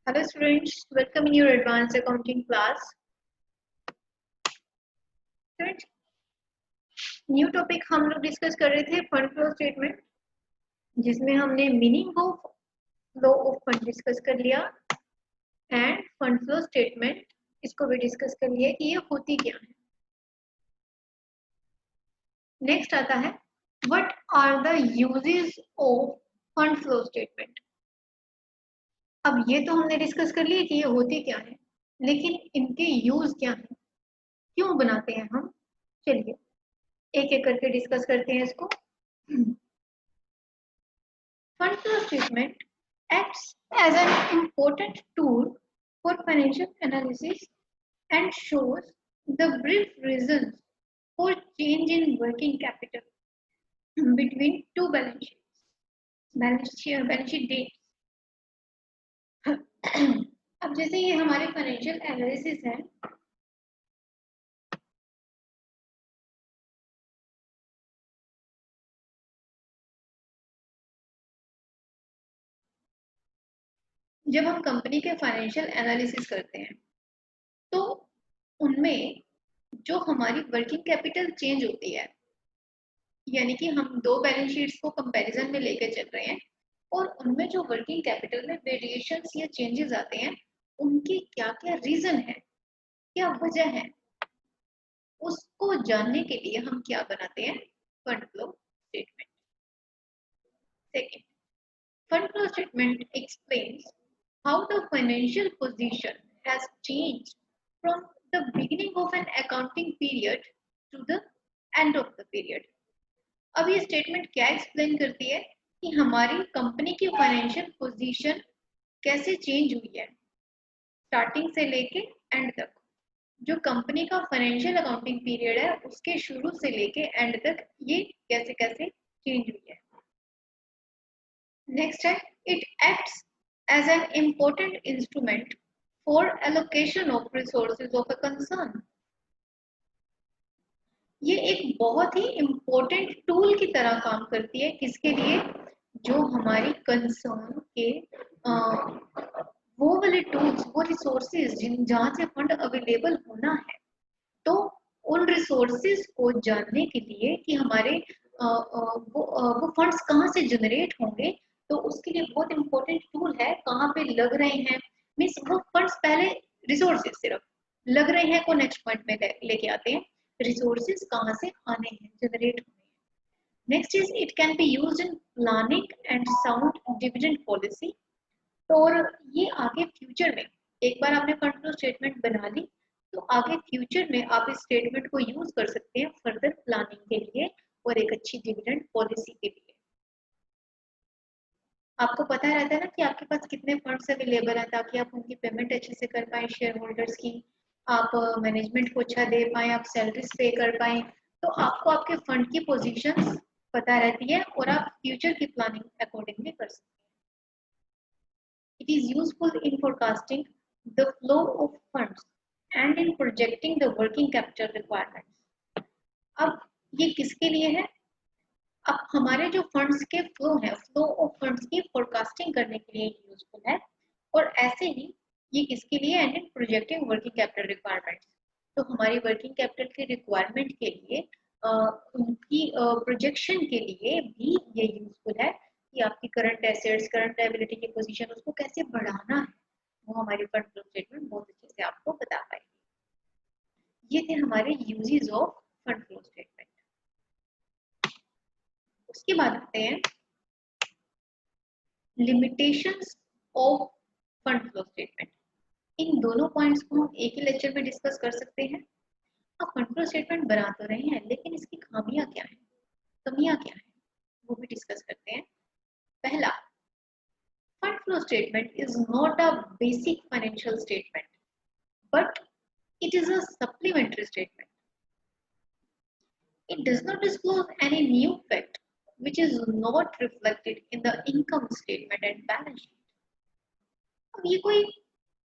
Hello students, welcome in your advanced accounting class. Students, new topic हम लोग discuss कर रहे थे फंड फ्लो स्टेटमेंट, जिसमें हमने meaning of flow of fund discuss कर लिया एंड फंड फ्लो स्टेटमेंट इसको भी डिस्कस कर लिया कि ये होती क्या है। नेक्स्ट आता है what are the uses of fund flow statement. अब ये तो हमने डिस्कस कर लिया कि ये होती क्या है, लेकिन इनके यूज क्या है, क्यों बनाते हैं हम। चलिए एक एक करके डिस्कस करते हैं इसको। Fund flow statement acts as an important tool for financial analysis and shows the brief reasons for change in working capital between two balance sheet dates. अब जैसे ये हमारे फाइनेंशियल एनालिसिस है, जब हम कंपनी के फाइनेंशियल एनालिसिस करते हैं तो उनमें जो हमारी वर्किंग कैपिटल चेंज होती है, यानी कि हम दो बैलेंस शीट्स को कंपैरिजन में लेकर चल रहे हैं और उनमें जो वर्किंग कैपिटल में वेरिएशंस या चेंजेस आते हैं उनके क्या क्या रीजन है, क्या वजह है, उसको जानने के लिए हम क्या बनाते हैं, fund flow statement. Second, fund flow statement explains how the financial position has changed from the beginning of an accounting period to the end of the period. अब ये स्टेटमेंट क्या एक्सप्लेन करती है कि हमारी कंपनी की फाइनेंशियल पोजीशन कैसे change हुई है स्टार्टिंग से लेके एंड तक। जो कंपनी का फाइनेंशियल अकाउंटिंग पीरियड है उसके शुरू से लेके एंड तक ये कैसे कैसे चेंज हुई है। नेक्स्ट है it acts as an important instrument for allocation of resources of a concern. ये एक बहुत ही इम्पोर्टेंट टूल की तरह काम करती है, किसके लिए, जो हमारी कंसर्न के वो वाले टूल्स, वो रिसोर्सेज जहाँ से फंड अवेलेबल होना है, तो उन रिसोर्सेज को जानने के लिए कि हमारे वो फंड्स कहाँ से जनरेट होंगे, तो उसके लिए बहुत इम्पोर्टेंट टूल है कहाँ पे लग रहे हैं। मीन्स वो फंड्स पहले रिसोर्सेज सिर्फ लग रहे हैं को नेक्स्ट पॉइंट में लेके आते हैं, रिसोर्सेज कहाँ से आने हैं, जनरेट होने हैं। Next is it can be used in planning and sound dividend policy. और ये आगे फ्यूचर में, एक बार आपने फंड फ्लो स्टेटमेंट बना ली तो आगे फ्यूचर में आप इस स्टेटमेंट को यूज कर सकते हैं फर्दर प्लानिंग के लिए और एक अच्छी डिविडेंड पॉलिसी के लिए। आपको पता रहता है ना कि आपके पास कितने फंड्स अवेलेबल हैं, ताकि आप उनकी पेमेंट अच्छे से कर पाए, शेयर होल्डर्स की, आप मैनेजमेंट को अच्छा दे पाए, आप सैलरीज पे कर पाए, तो आपको आपके फंड की पोजीशंस पता रहती है और आप फ्यूचर की प्लानिंग अकॉर्डिंगली कर सकते हैं। It is useful in forecasting the flow of funds and in projecting the working capital requirements. अब ये किसके लिए है, अब हमारे जो फंड्स के फ्लो है, फ्लो ऑफ फंड्स की फोरकास्टिंग करने के लिए यूजफुल है। और ऐसे ही ये किसके लिए, and in projecting working capital requirements, तो हमारी वर्किंग कैपिटल के रिक्वायरमेंट के लिए उनकी प्रोजेक्शन के लिए भी ये यूजफुल है कि आपकी करंट एसेट्स, करंट लायबिलिटी की पोजीशन, उसको कैसे बढ़ाना है, वो हमारी फंड फ्लो स्टेटमेंट बहुत अच्छे से आपको बता पाएगी। ये थे हमारे uses of fund flow statement. उसके बाद आते हैं limitations of fund flow statement. इन दोनों पॉइंट्स को हम एक ही लेक्चर में डिस्कस कर सकते हैं। आप फंड फ्लो स्टेटमेंट बना तो रहे हैं, लेकिन इसकी खामियां क्या हैं, कमियां क्या हैं, वो भी डिस्कस करते हैं। पहला, fund flow statement is not a basic financial statement, but it is a supplementary statement. It does not disclose any new fact which is not reflected in the income statement and balance sheet. अब ये कोई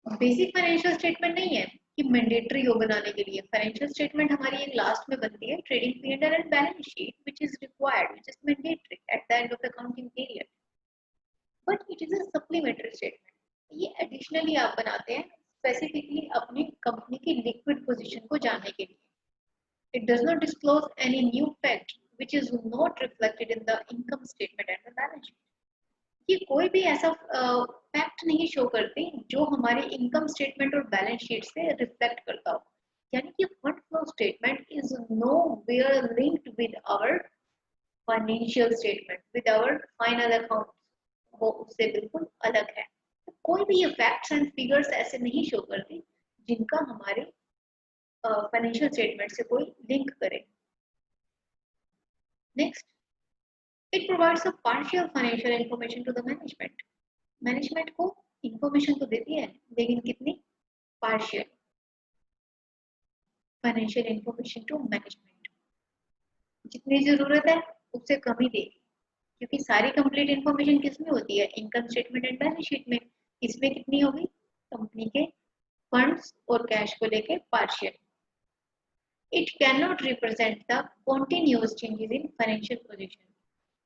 basic financial statement नहीं है कि mandatory हो बनाने के लिए। फाइनेंशियल स्टेटमेंट हमारी एक लास्ट में बनती है, trading period and balance sheet which is required, which is mandatory at the end of the accounting period, but it is a supplementary statement. ये एडिशनली आप बनाते हैं स्पेसिफिकली अपनी कंपनी की लिक्विड पोजीशन को जानने के लिए. It does not disclose any new fact which is not reflected in the income statement and the balance sheet. ये कोई भी ऐसा फैक्ट नहीं शो करते जो हमारे इनकम स्टेटमेंट और बैलेंस शीट से रिफ्लेक्ट करता हो. यानी कि fund flow statement is nowhere linked with our financial statement, with our final account. वो उससे बिल्कुल अलग है. कोई भी ये फैक्ट्स एंड फिगर्स ऐसे नहीं शो करते जिनका हमारे फाइनेंशियल स्टेटमेंट से कोई लिंक करे. Next, it provides a partial financial information to the management. Management को इंफॉर्मेशन तो देती है लेकिन कितनी? Partial financial information to management. जितनी जरूरत है उससे कम ही देगी, क्योंकि सारी कंप्लीट इंफॉर्मेशन किसमें होती है? Income statement and balance sheet में. इसमें कितनी होगी? कंपनी के फंड्स और कैश को लेके partial. It can not represent the continuous changes in financial position.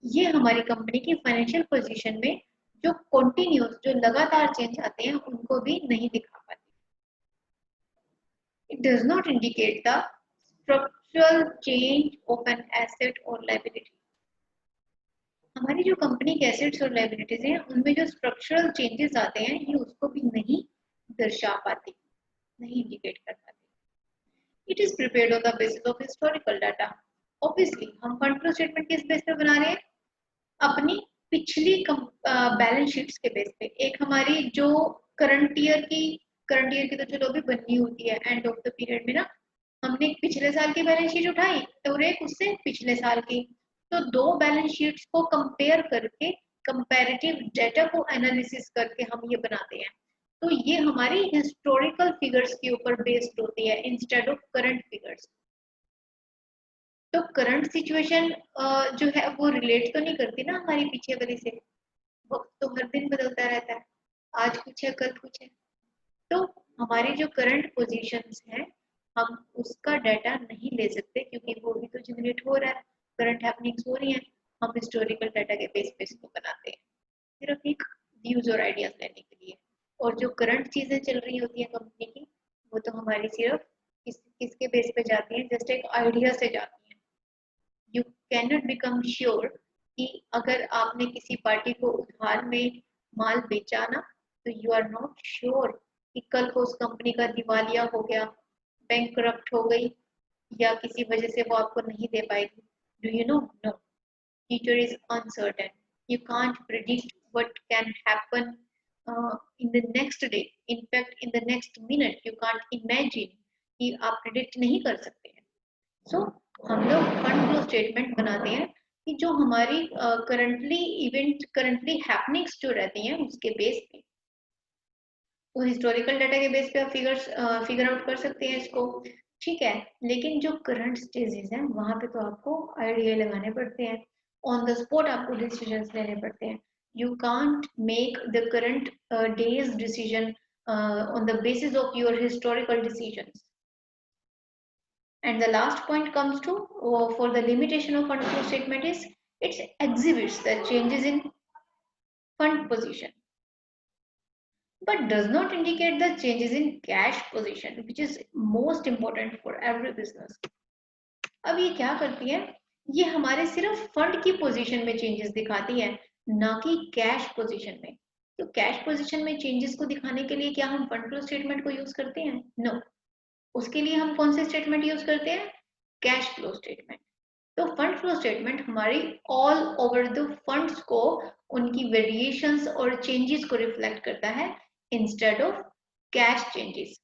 ये हमारी कंपनी की फाइनेंशियल पोजीशन में जो कॉन्टिन्यूअस, जो लगातार चेंज आते हैं उनको भी नहीं दिखा पाती. It does not indicate the structural change of an asset और लायबिलिटी. हमारी जो कंपनी के एसेट्स और लायबिलिटीज हैं उनमें जो स्ट्रक्चरल चेंजेस आते हैं ये उसको भी नहीं दर्शा पाती, नहीं इंडिकेट कर पाती. It is prepared on the basis of historical data. Obviously हम फंड फ्लो स्टेटमेंट किस बेस पे बना रहे हैं? अपनी पिछली बैलेंस शीट्स के बेस पे. एक हमारी जो करंट ईयर की तो चलो अभी बननी होती है एंड ऑफ द पीरियड में ना, हमने एक पिछले साल की बैलेंस शीट उठाई और एक उससे पिछले साल की. तो दो बैलेंस शीट्स को कंपेयर करके कंपैरेटिव डेटा को एनालिसिस करके हम ये बनाते हैं. तो ये हमारी हिस्टोरिकल फिगर्स के ऊपर बेस्ड होती है इंस्टेड ऑफ करंट फिगर्स. तो करंट सिचुएशन जो है वो रिलेट तो नहीं करती ना हमारी पीछे वाली से. वक्त तो हर दिन बदलता रहता है, आज कुछ है कल कुछ है. तो हमारी जो करंट पोजीशंस हैं हम उसका डाटा नहीं ले सकते क्योंकि वो भी तो जनरेट हो रहा है, करंट हैपनिंग्स हो रही हैं. हम हिस्टोरिकल डाटा के बेस पे इसको बनाते हैं सिर्फ एक व्यूज और आइडियाज लेने के लिए. और जो करंट चीजें चल रही होती है कंपनी की वो तो हमारी सिर्फ किसके बेस पे जाती है? जस्ट एक आइडिया से जाती है. You can not become sure कि अगर आपने किसी पार्टी को उधार में माल बेचा ना, तो यू आर नॉट श्योर कि कल को उस कंपनी का दिवालिया हो गया, बैंक करप्ट हो गई या किसी वजह से वो आपको नहीं दे पाएगी. Do you know? No. Future is uncertain. You can't predict what can happen in the next day. In fact, in the next minute, you can't imagine कि आप predict नहीं कर सकते हैं. So, हम लोग फंड फ्लो स्टेटमेंट बनाते हैं कि जो हमारी करंटली हैपनिंग्स जो रहती हैं उसके बेस पे. तो हिस्टोरिकल डाटा के बेस पे आप फिगर आउट कर सकते हैं इसको, ठीक है. लेकिन जो करंट स्टेजेस हैं वहां पे तो आपको आइडिया लगाने पड़ते हैं, ऑन द स्पॉट आपको डिसीजंस लेने पड़ते हैं. You can't make the current days decision on the basis of your historical decisions. And the last point comes to for the limitation of fund flow statement is it exhibits the changes in fund position but does not indicate the changes in cash position, which is most important for every business. अब ये क्या करती है? ये हमारे सिर्फ fund की position में चेंजेस दिखाती है, ना कि कैश पोजीशन में. तो कैश पोजीशन में चेंजेस को दिखाने के लिए क्या हम फंड फ्लो स्टेटमेंट को यूज करते हैं? नो. उसके लिए हम कौन से स्टेटमेंट यूज करते हैं? Cash flow statement. तो फंड फ्लो स्टेटमेंट हमारी ऑल ओवर द फंड्स को, उनकी वेरिएशंस और चेंजेस को रिफ्लेक्ट करता है इंस्टेड ऑफ कैश चेंजेस.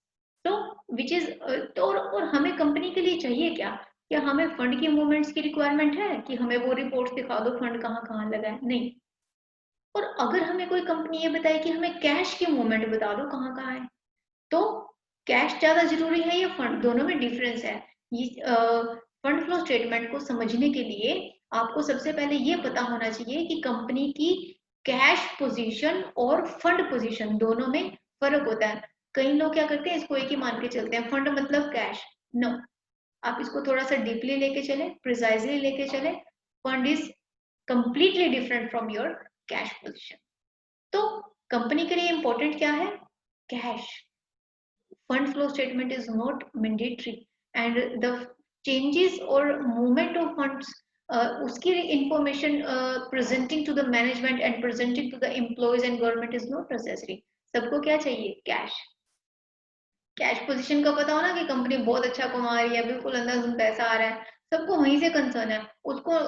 तो विच इज तो और हमें कंपनी के लिए चाहिए क्या हमें फंड की मूवमेंट्स की रिक्वायरमेंट है कि हमें वो रिपोर्ट दिखा दो फंड कहाँ कहाँ लगा है? नहीं. और अगर हमें कोई कंपनी ये बताए कि हमें कैश की मूवमेंट बता दो कहाँ कहाँ है, तो कैश ज्यादा जरूरी है या फंड? दोनों में डिफरेंस है. ये फंड फ्लो स्टेटमेंट को समझने के लिए आपको सबसे पहले ये पता होना चाहिए कि कंपनी की कैश पोजीशन और फंड पोजीशन दोनों में फर्क होता है. कई लोग क्या करते हैं, इसको एक ही मान के चलते हैं, फंड मतलब कैश. नो. आप इसको थोड़ा सा डीपली लेके चले, प्रिसाइजली लेके चले. Fund is completely different from your cash position. तो कंपनी के लिए इंपॉर्टेंट क्या है? Cash. Fund flow statement is not mandatory, and the changes or movement of funds, उसकी information presenting to the management and presenting to the employees and government is not necessary. सबको क्या चाहिए? Cash. Cash position का पता हो ना कि company बहुत अच्छा कमा रही है, बिल्कुल अंदर पैसा आ रहा है, सबको वहीं से कंसर्न है. उसको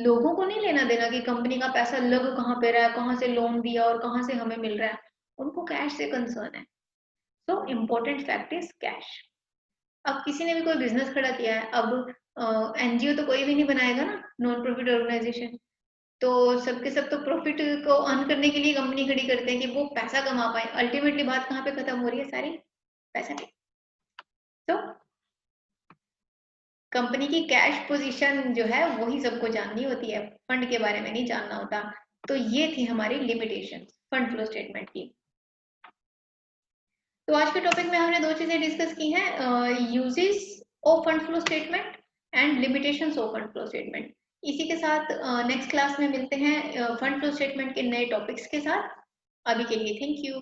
लोगों को नहीं लेना देना कि कंपनी का पैसा लग कहाँ पे रहा है, कहाँ से लोन दिया और कहाँ से हमें मिल रहा है. उनको कैश से कंसर्न है. So important fact is cash. अब किसी ने भी कोई बिजनेस खड़ा किया है, अब एनजीओ तो कोई भी नहीं बनाएगा ना, नॉन प्रॉफिट ऑर्गेनाइजेशन. तो सबके सब तो प्रॉफिट को अर्न करने के लिए कंपनी खड़ी करते हैं कि वो पैसा कमा पाए. अल्टीमेटली बात कहाँ पे खत्म हो रही है? सारी पैसा की. तो कंपनी की कैश पोजीशन जो है वही सबको जाननी होती है, फंड के बारे में नहीं जानना होता. तो ये थी हमारी लिमिटेशन फंड फ्लो स्टेटमेंट की. तो आज के टॉपिक में हमने दो चीजें डिस्कस की हैं, uses of fund flow statement and limitations of fund flow statement. इसी के साथ नेक्स्ट क्लास में मिलते हैं फंड फ्लो स्टेटमेंट के नए टॉपिक्स के साथ. अभी के लिए थैंक यू.